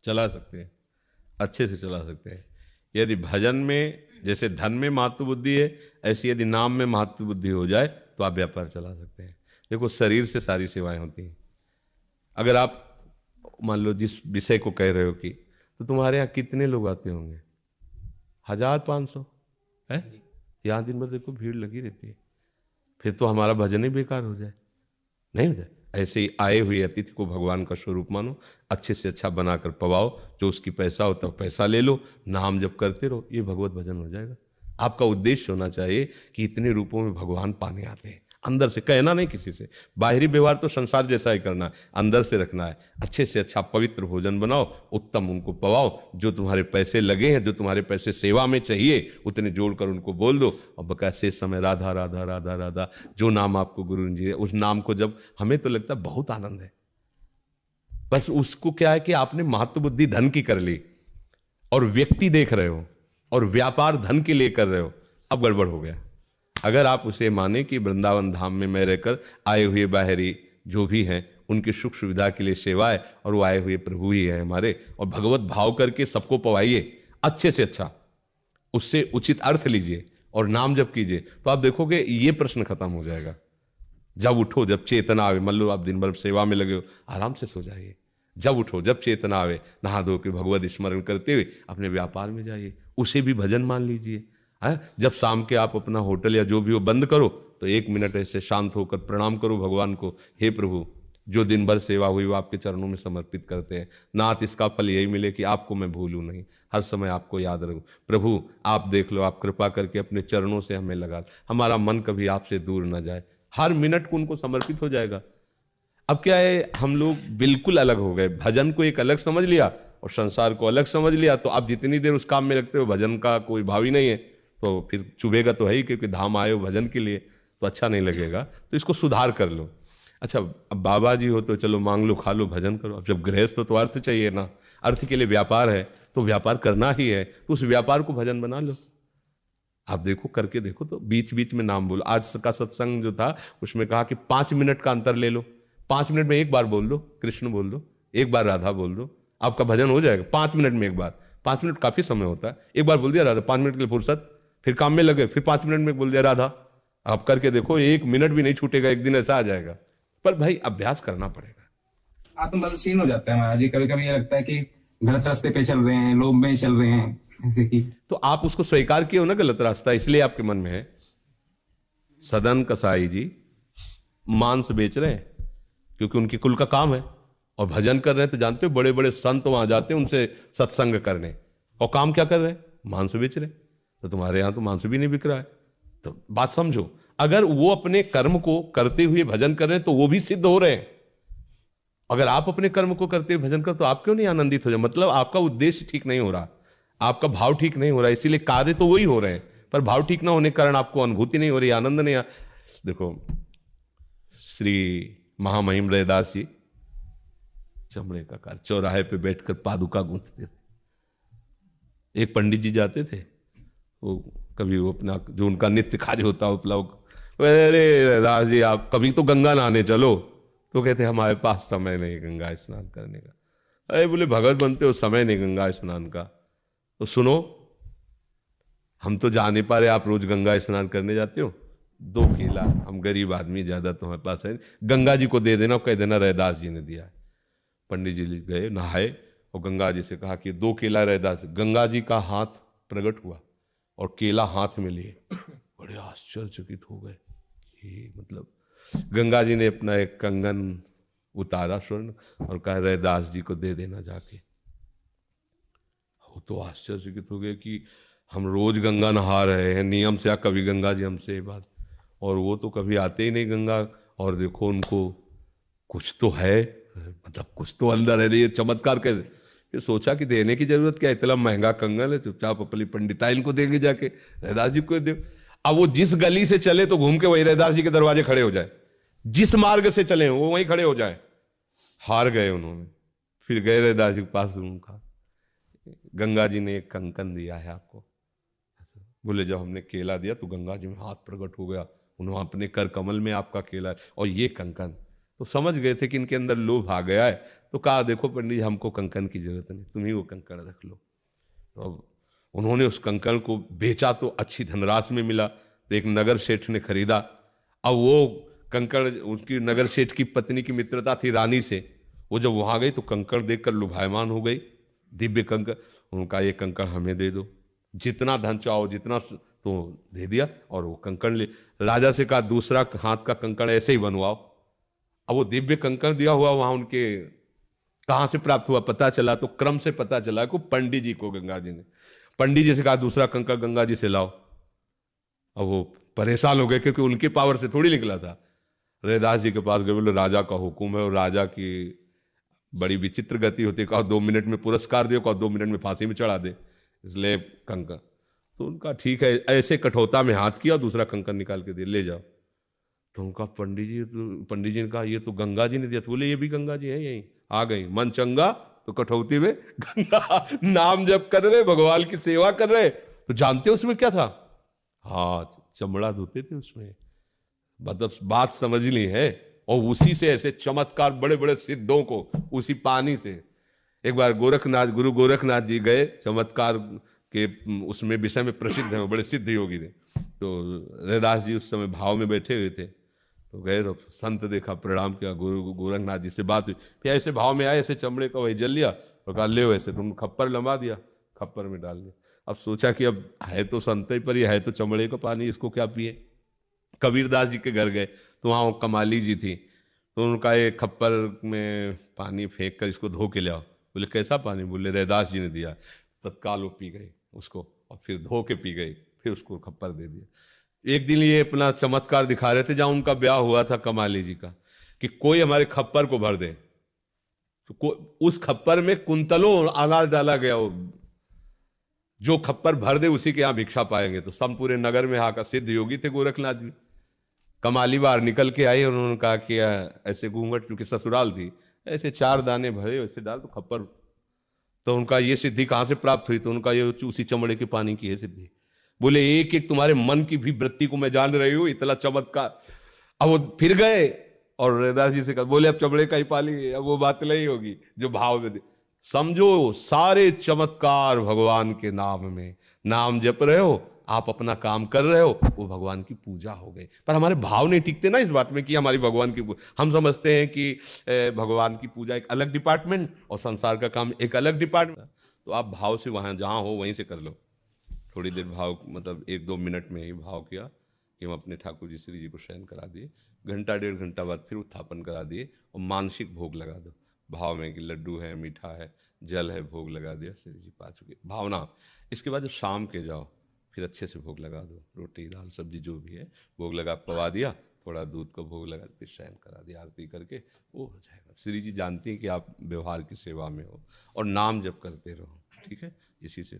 चला सकते हैं, अच्छे से चला सकते हैं। यदि भजन में जैसे धन में महत्व बुद्धि है, ऐसी यदि नाम में महत्व बुद्धि हो जाए तो आप व्यापार चला सकते हैं। देखो, शरीर से सारी सेवाएं होती हैं। अगर आप मान लो जिस विषय को कह रहे हो कि, तो तुम्हारे यहाँ कितने लोग आते होंगे? 1000-500 है। यहाँ दिन भर देखो भीड़ लगी रहती है, फिर तो हमारा भजन ही बेकार हो जाए, नहीं हो जाए। ऐसे ही आए हुए अतिथि को भगवान का स्वरूप मानो, अच्छे से अच्छा बनाकर पवाओ, जो उसकी पैसा होता है पैसा ले लो, नाम जप करते रहो, ये भगवत भजन हो जाएगा। आपका उद्देश्य होना चाहिए कि इतने रूपों में भगवान पाने आते हैं, अंदर से, कहना नहीं किसी से। बाहरी व्यवहार तो संसार जैसा ही करना है, अंदर से रखना है। अच्छे से अच्छा पवित्र भोजन बनाओ, उत्तम उनको पवाओ, जो तुम्हारे पैसे लगे हैं, जो तुम्हारे पैसे सेवा में चाहिए, उतने जोड़कर उनको बोल दो। और बकाया शेष समय राधा राधा राधा राधा, जो नाम आपको गुरु जी, उस नाम को जब हमें तो लगता है बहुत आनंद है, बस उसको क्या है कि आपने महत्व बुद्धि धन की कर ली और व्यक्ति देख रहे हो और व्यापार धन के लिए कर रहे हो, अब गड़बड़ हो गया। अगर आप उसे माने कि वृंदावन धाम में मैं रहकर आए हुए बाहरी जो भी हैं उनकी सुख सुविधा के लिए सेवा है, और वो आए हुए प्रभु ही है हमारे, और भगवत भाव करके सबको पवाइए अच्छे से अच्छा, उससे उचित अर्थ लीजिए और नाम जप कीजिए, तो आप देखोगे ये प्रश्न खत्म हो जाएगा। जब उठो, जब चेतना आवे, मान लो आप दिन भर सेवा में लगे हो, आराम से सो जाइए। जब उठो, जब चेतना आवे, नहा धो के भगवत स्मरण करते हुए अपने व्यापार में जाइए, उसे भी भजन मान लीजिए। है, जब शाम के आप अपना होटल या जो भी हो बंद करो, तो 1 मिनट ऐसे शांत होकर प्रणाम करो भगवान को, हे प्रभु, जो दिन भर सेवा हुई वो आपके चरणों में समर्पित करते हैं, नाथ इसका फल यही मिले कि आपको मैं भूलूं नहीं, हर समय आपको याद रखूं। प्रभु आप देख लो, आप कृपा करके अपने चरणों से हमें लगा, हमारा मन कभी आपसे दूर ना जाए। हर मिनट को उनको समर्पित हो जाएगा। अब क्या है, हम लोग बिल्कुल अलग हो गए, भजन को एक अलग समझ लिया और संसार को अलग समझ लिया, तो आप जितनी देर उस काम में लगते हो भजन का कोई भाव ही नहीं है, तो फिर चुभेगा तो है ही, क्योंकि धाम आए हो भजन के लिए, तो अच्छा नहीं लगेगा। तो इसको सुधार कर लो। अच्छा, अब बाबा जी हो तो चलो मांग लो खा लो भजन करो, अब जब गृहस्थ हो तो अर्थ चाहिए ना, अर्थ के लिए व्यापार है, तो व्यापार करना ही है, तो उस व्यापार को भजन बना लो। आप देखो, करके देखो, तो बीच बीच में नाम बोलो। आज का सत्संग जो था उसमें कहा कि 5 मिनट का अंतर ले लो, 5 मिनट में एक बार बोल दो कृष्ण, बोल दो एक बार राधा, बोल दो, आपका भजन हो जाएगा 5 मिनट में एक बार। 5 मिनट काफी समय होता है, एक बार बोल दिया राधा, 5 मिनट के लिए फुर्सत, फिर काम में लगे, फिर 5 मिनट में बोल दिया राधा। आप करके देखो, 1 मिनट भी नहीं छूटेगा, एक दिन ऐसा आ जाएगा। पर भाई अभ्यास करना पड़ेगा। आत्मबलशील हो जाता है महाराज जी। कभी कभी ये लगता है कि गलत रास्ते पे चल रहे हैं, लोभ में चल रहे हैं, ऐसे की। तो आप उसको स्वीकार किए हो ना गलत रास्ता, इसलिए आपके मन में है। सदन कसाई जी मांस बेच रहे हैं क्योंकि उनकी कुल का काम है, और भजन कर रहे हैं, तो जानते हो बड़े बड़े संत वहां जाते हैं उनसे सत्संग करने, और काम क्या कर रहे हैं, मांस बेच रहे हैं। तो तुम्हारे यहां तो मांस भी नहीं बिक रहा है। तो बात समझो, अगर वो अपने कर्म को करते हुए भजन कर रहे हैं तो वो भी सिद्ध हो रहे हैं। अगर आप अपने कर्म को करते हुए भजन कर, तो आप क्यों नहीं आनंदित हो जाए? मतलब आपका उद्देश्य ठीक नहीं हो रहा, आपका भाव ठीक नहीं हो रहा, इसीलिए कार्य तो वही हो रहे हैं, पर भाव ठीक ना होने के कारण आपको अनुभूति नहीं हो रही, आनंद नहीं देखो, श्री महामहिम रैदास जी चमड़े का कार्य, चौराहे पे बैठकर पादुका गूंथते थे। एक पंडित जी जाते थे, वो कभी वो अपना जो उनका नित्य कार्य होता है उपलव, अरे रैदास जी आप कभी तो गंगा नहाने चलो, तो कहते हमारे पास समय नहीं गंगा स्नान करने का। अरे बोले भगत बनते हो, समय नहीं गंगा स्नान का, तो सुनो, हम तो जा नहीं पा रहे, आप रोज गंगा स्नान करने जाते हो, 2 केला, हम गरीब आदमी, ज्यादा तो हमारे पास है, गंगा जी को दे देना, कह देना रैदास जी ने दिया है। पंडित जी गए, नहाए, और गंगा जी से कहा कि 2 केला रैदास। गंगा जी का हाथ प्रकट हुआ और केला हाथ में लिए, बड़े आश्चर्यचकित हो गए। ये मतलब, गंगा जी ने अपना एक कंगन उतारा स्वर्ण और कहा रैदास जी को दे देना जाके। वो तो आश्चर्यचकित हो गए कि हम रोज गंगा नहा रहे हैं नियम से, कभी गंगा जी हमसे ये बात, और वो तो कभी आते ही नहीं गंगा, और देखो उनको कुछ तो है, मतलब कुछ तो अंदर है, ये चमत्कार कैसे? फिर सोचा कि देने की जरूरत क्या, इतना महंगा कंगन है, चुपचाप अपनी पंडिताइन को देंगे जाके, रैदास जी को दे। अब वो जिस गली से चले तो घूम के वही रैदास जी के दरवाजे खड़े हो जाए, जिस मार्ग से चले वो वहीं खड़े हो जाए। हार गए उन्होंने, फिर गए रैदास जी के पास, उनका गंगा जी ने एक कंकन दिया है आपको। बोले जब हमने केला दिया तो गंगा जी में हाथ प्रकट हो गया, उन्होंने अपने कर कमल में आपका केला और ये कंकन, तो समझ गए थे कि इनके अंदर लोभ आ गया है, तो कहा देखो पंडित जी हमको कंकण की जरूरत नहीं, तुम ही वो कंकण रख लो। तो अब उन्होंने उस कंकण को बेचा तो अच्छी धनराशि में मिला, तो एक नगर सेठ ने खरीदा। अब वो कंकण, उनकी नगर सेठ की पत्नी की मित्रता थी रानी से, वो जब वहां गई तो कंकण देखकर लुभायमान हो गई, दिव्य कंकण। उनका ये कंकण हमें दे दो, जितना धन चाहो जितना, तो दे दिया। और वो कंकण ले, राजा से कहा दूसरा हाथ का कंकण ऐसे ही बनवाओ। अब वो दिव्य कंकण दिया हुआ वहां उनके कहां से प्राप्त हुआ पता चला, तो क्रम से पता चला कि पंडित जी को गंगा जी ने, पंडित जी से कहा दूसरा कंकड़ गंगा जी से लाओ। अब वो परेशान हो गए क्योंकि उनकी पावर से थोड़ी निकला था। रैदास जी के पास गए, बोले राजा का हुक्म है, और राजा की बड़ी विचित्र गति होती है, कहा 2 मिनट में पुरस्कार दो, कहा 2 मिनट में फांसी में चढ़ा दे, इसलिए कंकड़। तो उनका ठीक है, ऐसे कठोता में हाथ किया, दूसरा कंकड़ निकाल के दे, ले जाओ। तो उनका पंडित जी ने कहा ये तो गंगा जी ने दिया। तो बोले ये भी गंगा जी है, यहीं आ गई, मन चंगा तो कठौती में गंगा। नाम जप कर रहे, भगवान की सेवा कर रहे, तो जानते हो उसमें क्या था? हाँ, चमड़ा धोते थे उसमें, मतलब बात समझ ली है। और उसी से ऐसे चमत्कार, बड़े बड़े सिद्धों को उसी पानी से। एक बार गोरखनाथ, गुरु गोरखनाथ जी गए, चमत्कार के उसमें विषय में प्रसिद्ध है, वो बड़े सिद्ध योगी थे। तो रैदास जी उस समय भाव में बैठे हुए थे, तो गए तो संत देखा, प्रणाम किया, गुरु गोरखनाथ जी से बात हुई, फिर ऐसे भाव में आए, ऐसे चमड़े का वही जल लिया और कहा ले वैसे, तुम खप्पर लंबा दिया, खप्पर में डाल दिया। अब सोचा कि अब है तो संत ही पर, ये है तो चमड़े का पानी, इसको क्या पिए। कबीरदास जी के घर गए तो वहाँ वो कमाली जी थी, तो उनका एक खप्पर में पानी फेंक कर इसको धो के ले आओ। बोले कैसा पानी? बोले रैदास जी ने दिया। तत्काल वो पी गई उसको, और फिर धो के पी गई, फिर उसको खप्पर दे दिया। एक दिन ये अपना चमत्कार दिखा रहे थे, जहाँ उनका ब्याह हुआ था कमाली जी का, कि कोई हमारे खप्पर को भर दे, तो उस खप्पर में कुंतलों अनाज डाला गया हो, जो खप्पर भर दे उसी के यहाँ भिक्षा पाएंगे। तो सब पूरे नगर में आकर, सिद्ध योगी थे गोरखनाथ जी, कमाली बार निकल के आई, उन्होंने कहा कि ऐसे घूंघट, क्योंकि ससुराल थी, ऐसे 4 दाने भरे वैसे डाल तो खप्पर। तो उनका ये सिद्धि कहाँ से प्राप्त हुई? तो उनका ये उसी चमड़े के पानी की है सिद्धि। बोले एक एक तुम्हारे मन की भी वृत्ति को मैं जान रही हूँ, इतना चमत्कार। अब वो फिर गए और रैदास जी से कहा, बोले अब चमड़े का ही पाली, अब वो बात नहीं होगी जो भाव में। समझो सारे चमत्कार भगवान के नाम में, नाम जप रहे हो आप, अपना काम कर रहे हो, वो भगवान की पूजा हो गई। पर हमारे भाव नहीं टिकते ना इस बात में कि हमारी भगवान की हम समझते हैं कि भगवान की पूजा एक अलग डिपार्टमेंट और संसार का काम एक अलग डिपार्टमेंट। तो आप भाव से वहाँ जहाँ हो वहीं से कर लो। थोड़ी देर भाव, मतलब 1-2 मिनट में ही भाव किया कि हम अपने ठाकुर जी श्री जी को शयन करा दिए, घंटा 1.5 घंटा बाद फिर उत्थापन करा दिए, और मानसिक भोग लगा दो भाव में कि लड्डू है, मीठा है, जल है, भोग लगा दिया, श्री जी पा चुके, भावना। इसके बाद जब शाम के जाओ फिर अच्छे से भोग लगा दो, रोटी दाल सब्जी जो भी है भोग लगा, पवा दिया, थोड़ा दूध का भोग लगा, फिर शयन करा दिया, आरती करके वो हो जाएगा। श्री जी जानती हैं कि आप व्यवहार की सेवा में हो और नाम जप करते रहो, ठीक है, इसी से